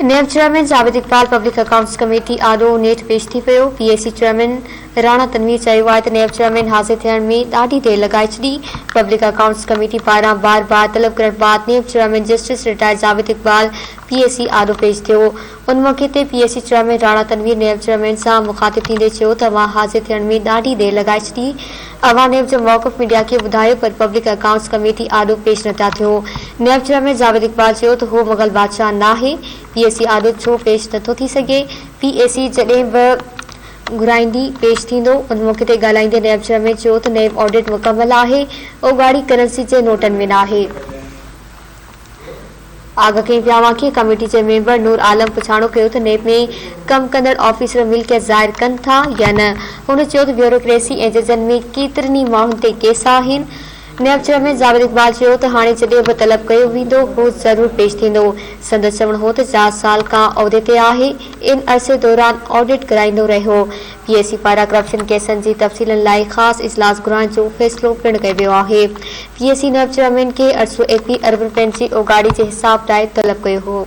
नेब chairman Javed Iqbal public accounts committee आॾो नेठि पेश थी पियो। पीएसी चेयरमैन राणा तनवीर चयो आहे त नेब चेयरमैन हासिल थियण में ॾाढी देरि लॻाए छॾी। पब्लिक अकाउंट्स कमेटी पारां बार बार तलब करण बाद NAB chairman justice retire Javed Iqbal PAC आॾो पेश थियो। उन मौक़े ते पीएसी चेयरमैन राणा तनवीर नेब चेयरमैन सां मुखातिब थींदे चयो त अवां हासिल थियण में ॾाढी देरि लॻाए छॾी। अवां नेब जो मौक़िफ़ मीडिया खे ॿुधायो पर पब्लिक अकाउंट्स कमेटी आॾो पेश नथा थियो। नेब चेयरमैन जावेद इकबाल चयो त हू मुग़ल बादशाह नाहे। पीएसी आॾो छो पेश नथो थी सघे? पीएसी जॾहिं बि घुराईंदी पेश थींदो। उन मौक़े ते ॻाल्हाईंदे नेब चेयरमैन चयो त नेब ऑडिट मुकमल आहे, उगाड़ी करेंसी जे नोटनि में नाहे। आॻ कई पिया कि कमेटी जे मेंबर नूर आलम पुछाणो कयो त नेब में कम कंदड़ ऑफिसर मिल्कियत ज़ाहिर कनि था या न। हुन चयो त ब्यूरोक्रेसी ऐं जजनि में केतिरनि माण्हुनि ते केस आहिनि। नेब चेयरमैन जावेद इकबाल चयो त हाणे जॾहिं बि तलब कयो वेंदो हू ज़रूर पेश थींदो। संदसि चवणु हो त 4 साल खां उहिदे ते आहे। इन अरसे दौरान ऑडिट कराईंदो रहियो। पीएसी पारां करप्शन केसनि जी तफ़सीलनि लाइ ख़ासि इजलास घुराइण जो फ़ैसिलो पिणु कयो वियो आहे। पीएसी नेब चेयरमैन खे 881 अरब रुपयनि जी उगाड़ी जे हिसाब लाइ तलब कयो हो।